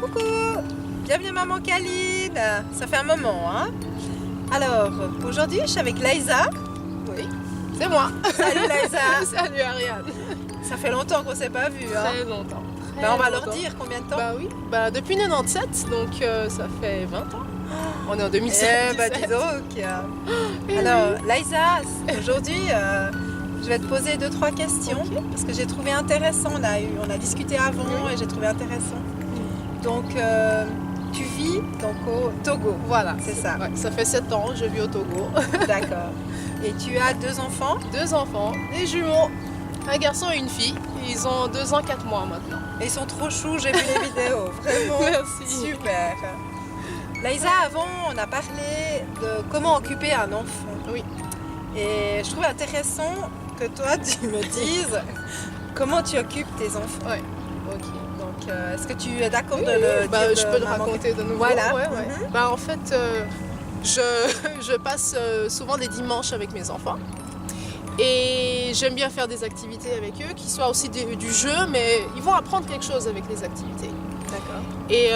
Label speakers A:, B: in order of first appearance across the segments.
A: Coucou, bienvenue maman Kaline. Ça fait un moment, hein. Alors, aujourd'hui, je suis avec Laïsa.
B: Oui, c'est moi.
A: Salut Laïsa.
B: Salut Ariane.
A: Ça fait longtemps qu'on ne s'est pas vu, hein.
B: Très longtemps.
A: On va leur dire combien de temps.
B: Bah oui, depuis 97, donc ça fait 20 ans. On est en 2007.
A: Dis donc. Alors, Laïsa, aujourd'hui, je vais te poser 2-3 questions parce que j'ai trouvé intéressant. On a discuté avant et j'ai trouvé intéressant. Donc, tu vis donc au Togo.
B: Voilà,
A: c'est ça.
B: Ouais, ça fait 7 ans, je vis au Togo.
A: D'accord. Et tu as 2 enfants?
B: 2 enfants, des jumeaux, un garçon et une fille. Ils ont 2 ans, 4 mois maintenant.
A: Et ils sont trop choux, j'ai vu les vidéos. Vraiment.
B: Merci.
A: Super. Laïsa, avant, on a parlé de comment occuper un enfant.
B: Oui.
A: Et je trouve intéressant que toi, tu me dises comment tu occupes tes enfants.
B: Ouais. Ok.
A: Donc, est-ce que tu es d'accord de le dire
B: je peux le raconter de nouveau.
A: Voilà.
B: Ouais. En fait, je passe souvent des dimanches avec mes enfants. Et j'aime bien faire des activités avec eux, qui soient aussi du jeu, mais ils vont apprendre quelque chose avec les activités.
A: D'accord.
B: Et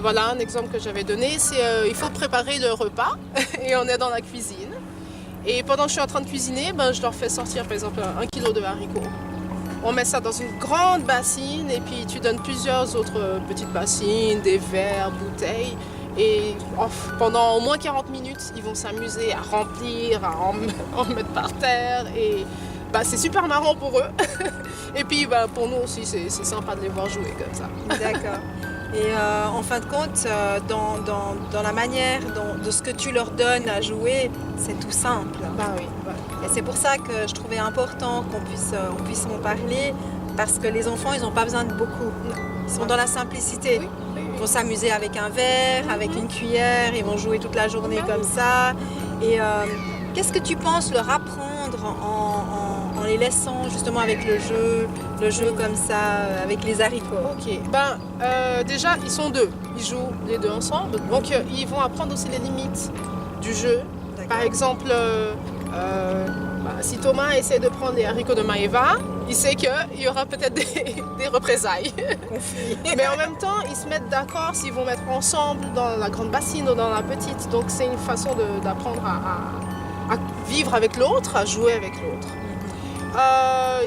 B: voilà, un exemple que j'avais donné, c'est il faut préparer le repas et on est dans la cuisine. Et pendant que je suis en train de cuisiner, je leur fais sortir par exemple 1 kilo de haricots. On met ça dans une grande bassine et puis tu donnes plusieurs autres petites bassines, des verres, bouteilles. Et pendant au moins 40 minutes, ils vont s'amuser à remplir, à en mettre par terre. Et c'est super marrant pour eux. Et puis pour nous aussi, c'est sympa de les voir jouer comme ça.
A: D'accord. Et en fin de compte, dans la manière de ce que tu leur donnes à jouer, c'est tout simple.
B: Oui.
A: Et c'est pour ça que je trouvais important qu'on puisse en parler, parce que les enfants, ils n'ont pas besoin de beaucoup. Ils sont dans la simplicité.
B: Oui.
A: Ils vont s'amuser avec un verre, avec une cuillère, ils vont jouer toute la journée comme ça. Et qu'est-ce que tu penses leur apprendre en les laissant justement avec le jeu comme ça, avec les haricots?
B: Ok, déjà ils sont 2, ils jouent les 2 ensemble, donc ils vont apprendre aussi les limites du jeu. Par exemple, si Thomas essaie de prendre les haricots de Maëva, il sait qu'il y aura peut-être des représailles. Mais en même temps, ils se mettent d'accord s'ils vont mettre ensemble dans la grande bassine ou dans la petite. Donc c'est une façon d'apprendre à vivre avec l'autre, à jouer avec l'autre.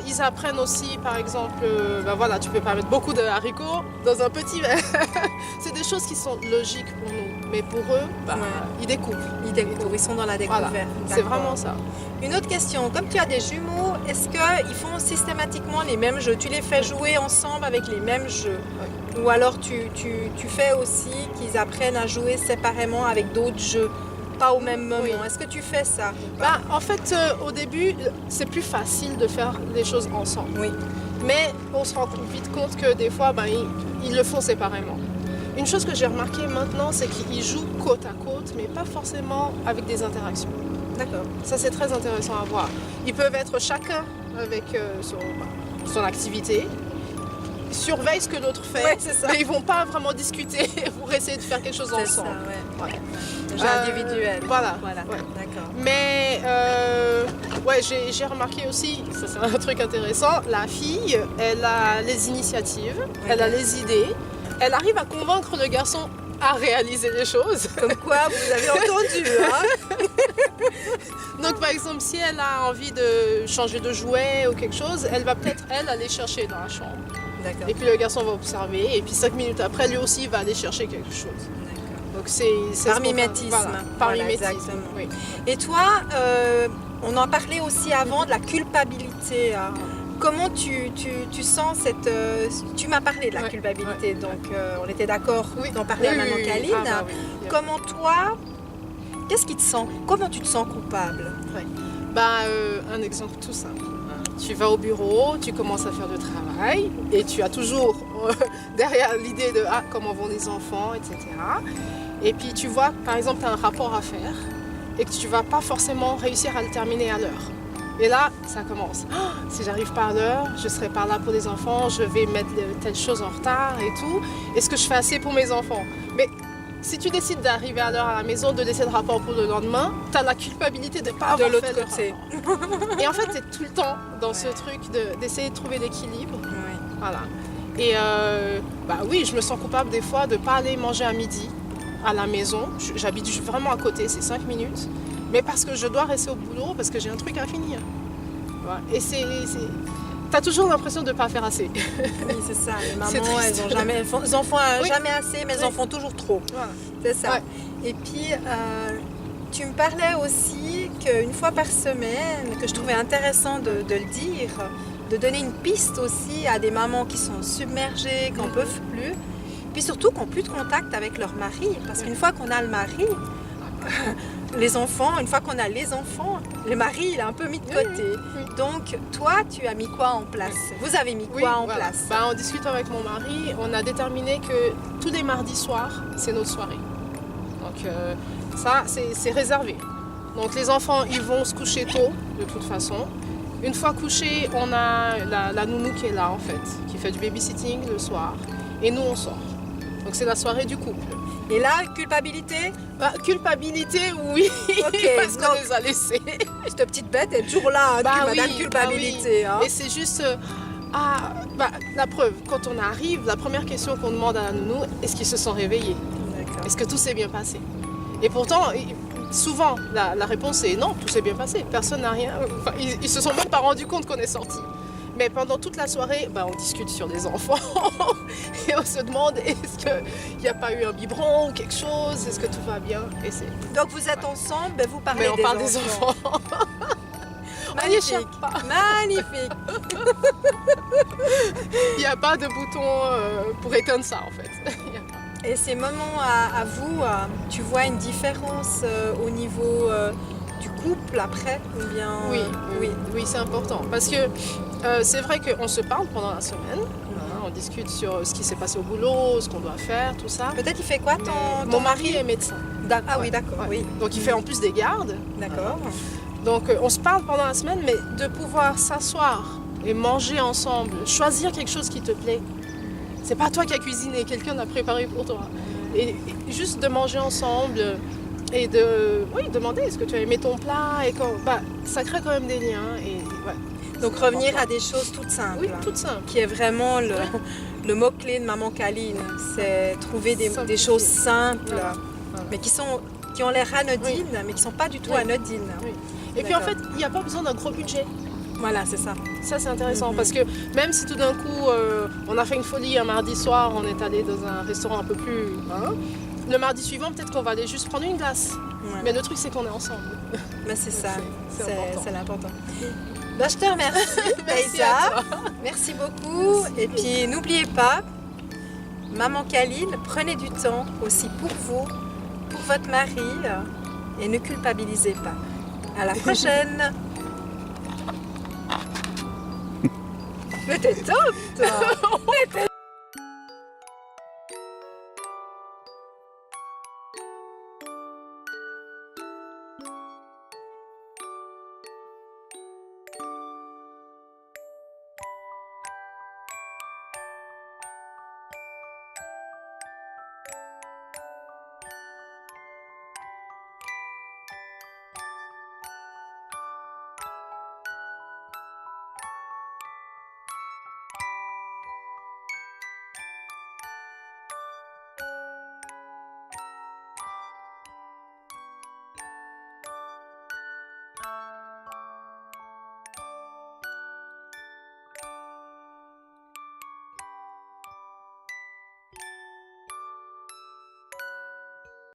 B: Ils apprennent aussi, par exemple, tu peux pas mettre beaucoup de haricots dans un petit verre. C'est des choses qui sont logiques pour nous, mais pour eux, ils découvrent.
A: Ils sont dans la découverte.
B: Voilà, c'est vraiment ça.
A: Une autre question, comme tu as des jumeaux, est-ce qu'ils font systématiquement les mêmes jeux? Tu les fais jouer ensemble avec les mêmes jeux?
B: Oui.
A: Ou alors tu fais aussi qu'ils apprennent à jouer séparément avec d'autres jeux? Pas au même moment. Oui. Est-ce que tu fais ça?
B: En fait, au début, c'est plus facile de faire les choses ensemble.
A: Oui.
B: Mais on se rend vite compte que des fois, ils le font séparément. Une chose que j'ai remarqué maintenant, c'est qu'ils jouent côte à côte, mais pas forcément avec des interactions.
A: D'accord.
B: Ça, c'est très intéressant à voir. Ils peuvent être chacun avec son activité. Ils surveillent ce que l'autre fait, mais ils vont pas vraiment discuter pour essayer de faire quelque chose ensemble.
A: Ça, Jeu individuel.
B: Voilà.
A: Ouais. D'accord.
B: Mais j'ai remarqué aussi, ça c'est un truc intéressant, la fille, elle a les initiatives, elle a les idées, elle arrive à convaincre le garçon à réaliser les choses.
A: Comme quoi, vous avez entendu, hein?
B: Donc par exemple, si elle a envie de changer de jouet ou quelque chose, elle va peut-être, aller chercher dans la chambre.
A: D'accord.
B: Et puis le garçon va observer, et puis 5 minutes après, lui aussi, il va aller chercher quelque chose. Donc c'est
A: par mimétisme.
B: Par mimétisme.
A: Exactement.
B: Oui.
A: Et toi, on en parlait aussi avant de la culpabilité. Hein. Comment tu sens cette... tu m'as parlé de la culpabilité, donc on était d'accord d'en parler à maman Kaline. Comment toi, qu'est-ce qui te sent? Comment tu te sens coupable?
B: Un exemple tout simple. Tu vas au bureau, tu commences à faire du travail et tu as toujours derrière l'idée de comment vont les enfants, etc. Et puis tu vois, par exemple, tu as un rapport à faire et que tu ne vas pas forcément réussir à le terminer à l'heure. Et là, ça commence. Si j'arrive pas à l'heure, je serai pas là pour les enfants, je vais mettre telle chose en retard et tout. Est-ce que je fais assez pour mes enfants? Mais si tu décides d'arriver à l'heure à la maison, de laisser le rapport pour le lendemain, tu as la culpabilité de ne pas avoir fait le rapport. Et en fait, tu es tout le temps dans ce truc d'essayer de trouver l'équilibre.
A: Oui.
B: Voilà. Et bah oui, je me sens coupable des fois de ne pas aller manger à midi à la maison. J'habite vraiment à côté, c'est 5 minutes. Mais parce que je dois rester au boulot, parce que j'ai un truc à finir. Voilà. Et t'as toujours l'impression de ne pas faire assez.
A: Oui, c'est ça. Les mamans, elles en font jamais assez, mais elles en font toujours trop.
B: Voilà.
A: C'est ça. Ouais. Et puis, tu me parlais aussi qu'une fois par semaine, que je trouvais intéressant de le dire, de donner une piste aussi à des mamans qui sont submergées, qui n'en peuvent plus, puis surtout qui n'ont plus de contact avec leur mari. Parce qu'une fois qu'on a le mari, les enfants, une fois qu'on a les enfants, le mari il est un peu mis de côté. Donc toi, tu as mis quoi en place? Vous avez mis quoi en place?
B: En discutant avec mon mari, on a déterminé que tous les mardis soirs, c'est notre soirée. Donc ça, c'est réservé. Donc les enfants, ils vont se coucher tôt, de toute façon. Une fois couchés, on a la nounou qui est là en fait, qui fait du babysitting le soir. Et nous, on sort. Donc c'est la soirée du couple.
A: Et là, culpabilité?
B: Culpabilité, oui, parce qu'on les a laissés.
A: Cette petite bête est toujours là, madame culpabilité.
B: Hein. Et c'est juste, la preuve, quand on arrive, la première question qu'on demande à la nounou, est-ce qu'ils se sont réveillés? Est-ce que tout s'est bien passé? Et pourtant, souvent, la réponse est non, tout s'est bien passé. Personne n'a rien. Enfin, ils se sont même pas rendus compte qu'on est sorti. Mais pendant toute la soirée, on discute sur des enfants et on se demande est-ce qu'il n'y a pas eu un biberon ou quelque chose, est-ce que tout va bien?
A: Donc vous êtes ensemble, vous parlez
B: on parle des enfants.
A: Magnifique. Magnifique.
B: Il n'y a pas de bouton pour éteindre ça en fait.
A: Et ces moments à vous, tu vois une différence au niveau du couple après ou bien...
B: Oui, c'est important. Parce que c'est vrai qu'on se parle pendant la semaine. On discute sur ce qui s'est passé au boulot, ce qu'on doit faire, tout ça.
A: Peut-être il fait quoi ton
B: Mon mari est médecin.
A: Oui, d'accord. Oui.
B: Donc il fait en plus des gardes.
A: D'accord.
B: Donc on se parle pendant la semaine, mais de pouvoir s'asseoir et manger ensemble, choisir quelque chose qui te plaît. C'est pas toi qui as cuisiné, quelqu'un l'a préparé pour toi. Et juste de manger ensemble et de demander est-ce que tu as aimé ton plat et ça crée quand même des liens.
A: Donc revenir à des choses toutes simples.
B: Oui, toutes simples.
A: Qui est vraiment le mot-clé de Maman Caline. C'est trouver des choses simples, mais qui ont l'air anodines, mais qui ne sont pas du tout anodines.
B: Oui. Et puis en fait, il n'y a pas besoin d'un gros budget.
A: Voilà, c'est ça.
B: Ça, c'est intéressant parce que même si tout d'un coup, on a fait une folie un mardi soir, on est allé dans un restaurant un peu plus... le mardi suivant, peut-être qu'on va aller juste prendre une glace. Ouais. Mais le truc, c'est qu'on est ensemble.
A: Mais c'est ça, c'est l'important. Je te remercie,
B: Merci à toi.
A: Merci beaucoup. Et puis, n'oubliez pas, Maman Caline, prenez du temps aussi pour vous, pour votre mari, et ne culpabilisez pas. À la prochaine. Mais t'es top, toi.